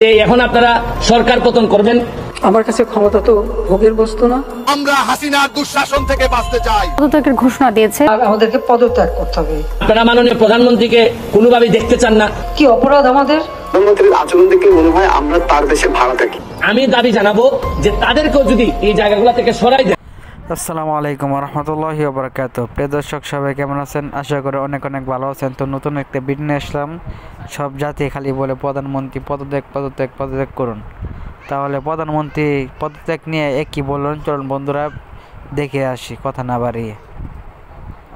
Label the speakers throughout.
Speaker 1: এখন আপনারা সরকার পতন করবেন।
Speaker 2: আমার কাছে ক্ষমতা তো ভোগের বস্তু না।
Speaker 3: আমরা হাসিনার দুঃশাসন থেকে বাঁচতে চাই।
Speaker 4: পদত্যাগের ঘোষণা দিয়েছে।
Speaker 2: আমাদেরকে পদত্যাগ করতে হবে।
Speaker 1: আপনারা মাননীয় প্রধানমন্ত্রীকে কোনোভাবেই দেখতে চান না।
Speaker 2: কি অপরাধ আমাদের?
Speaker 5: প্রধানমন্ত্রীর আচরণ দেখে মনে হয় আমরা তার দেশে ভাড়া থাকি।
Speaker 1: আমি দাবি জানাবো যে তাদেরকেও যদি এই জায়গাগুলো থেকে সরাই দেয়।
Speaker 6: আসসালামু আলাইকুম রহমতুল্লাহি ওয়া বারাকাতুহু। প্রিয় দর্শক সবাই কেমন আছেন? আশা করি অনেক ভালো আছেন। তো নতুন একটা ভিডিও নিয়ে আসলাম। সব জাতি খালি বলে প্রধানমন্ত্রী পদত্যাগ করুন। তাহলে প্রধানমন্ত্রী পদত্যাগ নিয়ে কি বললেন, চলুন বন্ধুরা দেখে আসি কথা না বাড়িয়ে।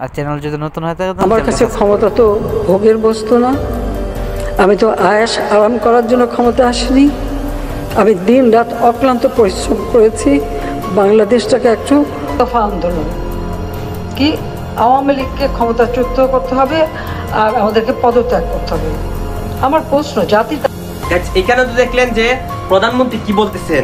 Speaker 6: আর চ্যানেল যদি নতুন হয় থাকে
Speaker 2: আমার কাছে ক্ষমতা তো ভোগের বস্তু না। আমি তো আয়েশ আরাম করার জন্য ক্ষমতা আসিনি। আমি দিন রাত অক্লান্ত পরিশ্রম করেছি বাংলাদেশটাকে একটু দফা আন্দোলন কি আওয়ামী লীগকে ক্ষমতাচ্যুত করতে হবে আর আমাদেরকে পদত্যাগ করতে হবে। আমার প্রশ্ন জাতি
Speaker 7: এখানে তো দেখলেন যে প্রধানমন্ত্রী কি বলতেছেন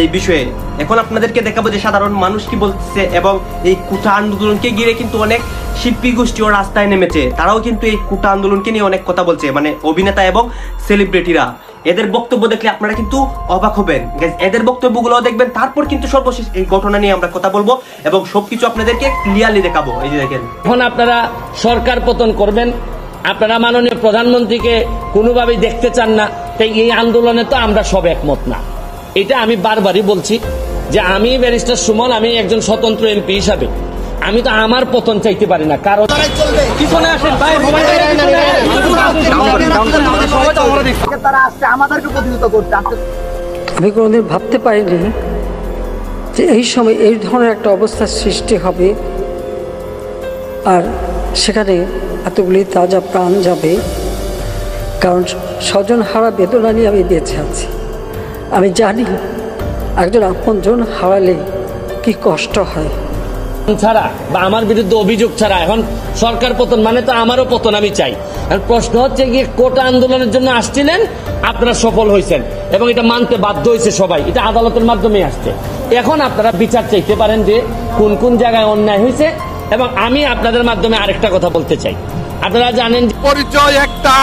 Speaker 7: এই বিষয়ে। এখন আপনাদেরকে দেখাবো যে সাধারণ মানুষ কি বলতেছে, এবং এই কোটা আন্দোলনকে ঘিরে কিন্তু অনেক শিল্পী গোষ্ঠীও রাস্তায় নেমেছে। তারাও কিন্তু এই কোটা আন্দোলনকে নিয়ে অনেক কথা বলছে, মানে অভিনেতা এবং সেলিব্রিটিরা। এদের বক্তব্য দেখলে আপনারা কিন্তু অবাক হবেন। এদের বক্তব্যগুলো দেখবেন, তারপর কিন্তু সর্বশেষ এই ঘটনা নিয়ে আমরা কথা বলবো এবং সবকিছু আপনাদেরকে ক্লিয়ারলি দেখাবো। এই যে দেখেন,
Speaker 1: এখন আপনারা সরকার পতন করবেন, আপনারা মাননীয় প্রধানমন্ত্রীকে কোনোভাবেই দেখতে চান না। তাই এই আন্দোলনে তো আমরা সব একমত না। এটা আমি বারবারই বলছি যে আমি ব্যারিস্টার সুমন, আমি একজন স্বতন্ত্র এমপি হিসাবে আমি তো আমার পতন চাইতে পারি না। কারণ
Speaker 2: আমি কোনোদিন ভাবতে পারিনি যে এই সময় এই ধরনের একটা অবস্থার সৃষ্টি হবে আর সেখানে এতগুলি তাজা প্রাণ যাবে। কারণ স্বজন হারা বেদনা নিয়ে আমি বেঁচে আছি। আমি জানি একজন আপনজন হারালে কি কষ্ট হয়।
Speaker 1: ছাড়া বা আমার বিরুদ্ধে অভিযোগ ছাড়া এখন সরকার পতন মানে তো আমারও পতন আমি চাই। প্রশ্ন হচ্ছে গিয়ে কোটা আন্দোলনের জন্য আসছিলেন, আপনারা সফল হয়েছেন এবং এটা মানতে বাধ্য হয়েছে সবাই। এটা আদালতের মাধ্যমে আসছে। এখন আপনারা বিচার চাইতে পারেন যে কোন কোন জায়গায় অন্যায় হয়েছে। এবং আমি আপনাদের মাধ্যমে আরেকটা কথা বলতে চাই। আপনারা জানেন
Speaker 3: পরিচয় একটা,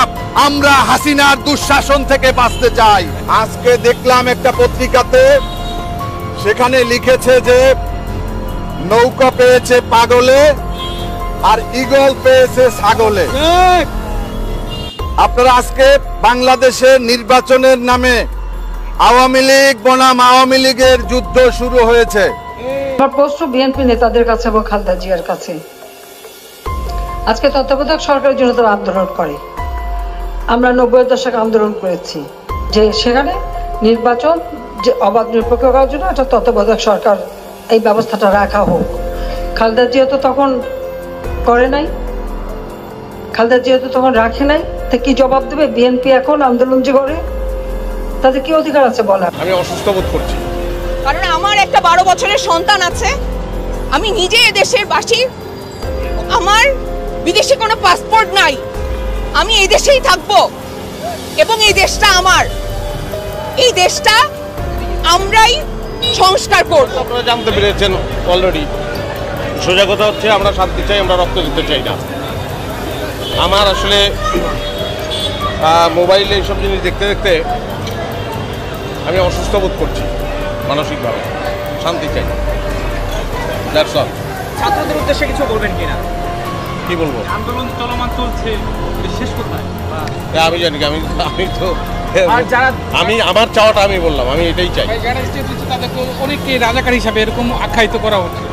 Speaker 3: আমরা হাসিনার দুঃশাসন থেকে বাঁচতে চাই। আজকে দেখলাম একটা পত্রিকাতে, সেখানে লিখেছে যে নৌকা পেয়েছে পাগলে আর ঈগল পেয়েছে ছাগলে। আপনারা আজকে বাংলাদেশের নির্বাচনের নামে আওয়ামী লীগ বনাম আওয়ামী লীগের যুদ্ধ শুরু হয়েছে।
Speaker 2: আমার প্রশ্ন বিএনপি নেতাদের কাছে এবং খালেদা জিয়ার কাছে। আজকে তত্ত্বাবধায়ক সরকারের জন্য তারা আন্দোলন করে। আমরা 90-এর দশকে আন্দোলন করেছি যে সেখানে নির্বাচন যে অবাধ নিরপেক্ষ করার জন্য একটা তত্ত্বাবধায়ক সরকার এই ব্যবস্থাটা রাখা হোক। খালেদা জিয়া তো তখন করে নাই, খালেদা জিয়া তো তখন রাখে নাই। তা কি জবাব দেবে বিএনপি এখন আন্দোলন যে করে? তাদের কি অধিকার আছে বলার?
Speaker 3: আমি অসুস্থ বোধ করছি,
Speaker 8: কারণ আমার একটা 12 বছরের সন্তান আছে। আমি নিজে এই দেশের বাসী, আমার বিদেশে কোনো পাসপোর্ট নাই। আমি এই দেশেই থাকবো এবং এই দেশটা আমার। এই দেশটা আমরাই সংস্কার করব।
Speaker 9: আপনারা জানতে পেরেছেন অলরেডি। সোজা কথা হচ্ছে আমরা শান্তি চাই, আমরা রক্ত দিতে চাই না। আমার আসলে মোবাইলে এইসব জিনিস দেখতে দেখতে আমি অসুস্থ বোধ করছি মানসিকভাবে। শান্তি চাই, দ্যাটস অল।
Speaker 7: ছাত্রদের উদ্দেশ্যে কিছু বলবেন কিনা?
Speaker 9: কি বলবো?
Speaker 7: আন্দোলন চলমান চলছে, শেষ কোথায়
Speaker 9: আমি জানি, আমি তো আমি আমার চাওয়াটা আমি বললাম, আমি এটাই চাই।
Speaker 7: অনেককে রাজাকার হিসাবে এরকম আখ্যায়িত করা হচ্ছে।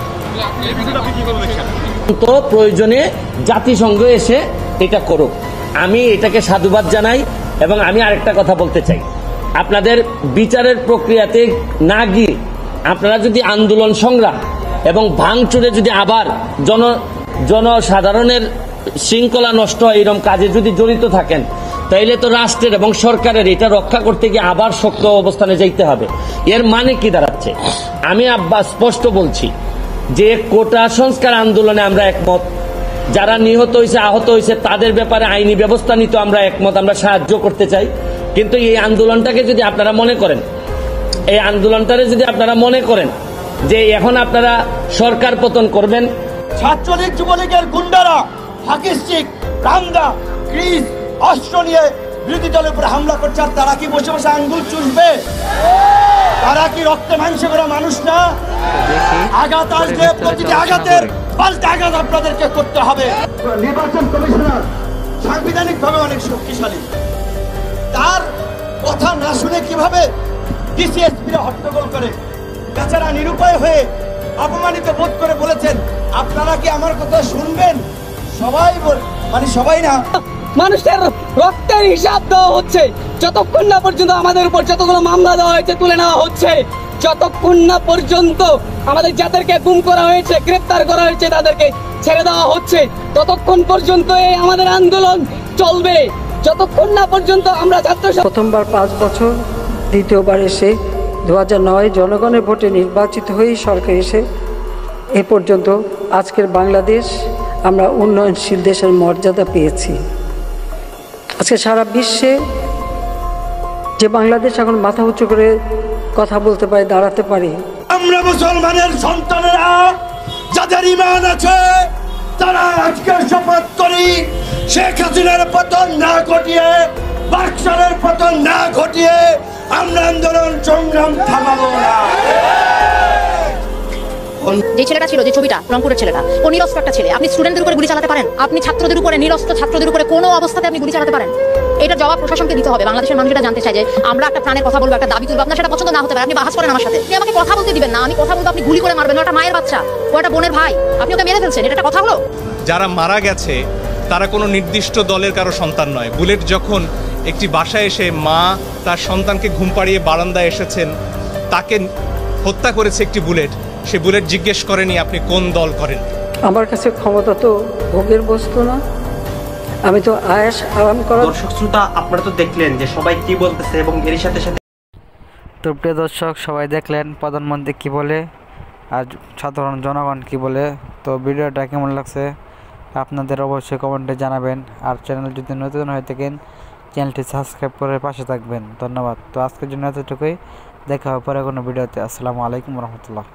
Speaker 1: তো প্রয়োজনে জাতিসংঘ এসে এটা করুক, আমি এটাকে সাধুবাদ জানাই। এবং আমি আরেকটা কথা বলতে চাই, আপনাদের বিচারের প্রক্রিয়াতে না গিয়ে আপনারা যদি আন্দোলন সংগ্রাম এবং ভাঙচুরে যদি আবার জনসাধারণের শৃঙ্খলা নষ্ট হয় এরকম কাজে যদি জড়িত থাকেন, তাইলে তো রাষ্ট্রের এবং সরকারের এটা রক্ষা করতে গিয়ে আবার শক্ত অবস্থানে যাইতে হবে। এর মানে কি দাঁড়াচ্ছে? আমি স্পষ্ট বলছি যে কোটা সংস্কার আন্দোলনে আমরা একমত। যারা নিহত হয়েছে, আহত হয়েছে, তাদের ব্যাপারে আইনি ব্যবস্থা নিতে আমরা একমত, আমরা সাহায্য করতে চাই। কিন্তু এই আন্দোলনটাকে যদি আপনারা মনে করেন, এই আন্দোলনটারে যদি আপনারা মনে করেন যে এখন আপনারা সরকার পতন করবেন,
Speaker 10: ছাত্রলীগ যুবলীগের গুন্ডারা হাকিস্টিক, দাঙ্গা, গ্রিস, অস্ত্র নিয়ে
Speaker 4: বিরোধী দলের উপরে হামলা করছে, আর তারা কি বসে বসে আঙ্গুল চুষবে? তারা কি রক্তে মাংসে করা মানুষ না? আঘাত আসলে প্রতিটি আঘাতের পাল্টা আঘাত আপনাদেরকে করতে হবে। নির্বাচন কমিশনার সাংবিধানিক ভাবে অনেক শক্তিশালী, তার কথা না শুনে কিভাবে ডিসিএসপিরা হট্টগোল করে, বেচারা নিরুপায় হয়ে অপমানিত বোধ করে বলেছেন আপনারা কি আমার কথা শুনবেন? সবাই না,
Speaker 10: মানুষের রক্তের হিসাব দেওয়া হচ্ছে যতক্ষণ না পর্যন্ত আমাদের উপর যতগুলো মামলা দেওয়া হয়েছে তুলে নেওয়া হচ্ছে, যতক্ষণ না পর্যন্ত আমাদের যাদেরকে গুম করা হয়েছে, গ্রেফতার করা হয়েছে, তাদেরকে ছেড়ে দেওয়া হচ্ছে, ততক্ষণ পর্যন্ত এই আমাদের আন্দোলন চলবে, যতক্ষণ না পর্যন্ত আমরা ছাত্র।
Speaker 2: প্রথমবার 5 বছর, দ্বিতীয়বার এসে 2009 জনগণের ভোটে নির্বাচিত হয়েই সরকার এসে এ পর্যন্ত আজকের বাংলাদেশ আমরা উন্নয়নশীল দেশের মর্যাদা পেয়েছি। আজকে সারা বিশ্বে যে বাংলাদেশ এখন মাথা উঁচু করে কথা বলতে পারে, দাঁড়াতে পারে।
Speaker 4: আমরা মুসলমানের সন্তানেরা যাদের ঈমান আছে তারা আজকে শপথ করি শেখ হাসিনার পতন না ঘটিয়ে, বাকশালের পতন না ঘটিয়ে আমরা আন্দোলন সংগ্রাম থামাবো না।
Speaker 11: যে ছেলেটা ছিল, যে ছবিটা, রংপুরের ছেলেটা, ও নিরস্ত্র একটা ছেলে। আপনি স্টুডেন্টদের উপরে গুলি চালাতে পারেন? আপনি ছাত্রদের উপরে, নিরস্ত্র ছাত্রদের উপরে কোনো অবস্থাতে আপনি গুলি চালাতে পারেন? এটা জবাব প্রশাসনকে দিতে হবে। বাংলাদেশের মানুষ এটা জানতে চায় যে আমরা একটা প্রাণের কথা বলবো, একটা দাবি তুলবো, আপনার সেটা পছন্দ না হতে পারে, আপনি বাহাস করেন আমার সাথে, আপনি আমাকে কথা বলতে দিবেন না। আমি কথা বলবো, আপনি গুলি করে মারবেন। ওটা মায়ের বাচ্চা, ও একটা বোনের ভাই, আপনি ওকে মেরে ফেলছেন, এটা একটা কথা হলো?
Speaker 12: যারা মারা গেছে তারা কোনো নির্দিষ্ট দলের কারো সন্তান নয়। বুলেট যখন একটি বাসায় এসে মা তার সন্তানকে ঘুম পাড়িয়ে বারান্দায় এসেছেন, তাকে হত্যা করেছে একটি বুলেট, সে বুলেট জিজ্ঞেস করেনি আপনি কোন দল করেন।
Speaker 2: আমার কাছে ক্ষমতা তো ভোগের বস্তু না, আমি তো আয়েশ আরাম করা।
Speaker 7: দর্শক শ্রোতা, আপনারা তো দেখলেন যে সবাই কি বলতেছে এবং এর সাথে সাথে।
Speaker 6: তো প্রিয় দর্শক, সবাই দেখলেন প্রধানমন্ত্রী কি বলে আর সাধারণ জনগণ কি বলে। তো ভিডিওটা কেমন লাগছে আপনাদের অবশ্যই কমেন্টে জানাবেন। আর চ্যানেল যদি নতুন হয়ে থাকেন চ্যানেলটি সাবস্ক্রাইব করে পাশে থাকবেন। ধন্যবাদ। তো আজকের জন্য এতটুকুই, দেখা হবে পরে কোনো ভিডিওতে। আসসালামু আলাইকুম রহমতুল্লাহ।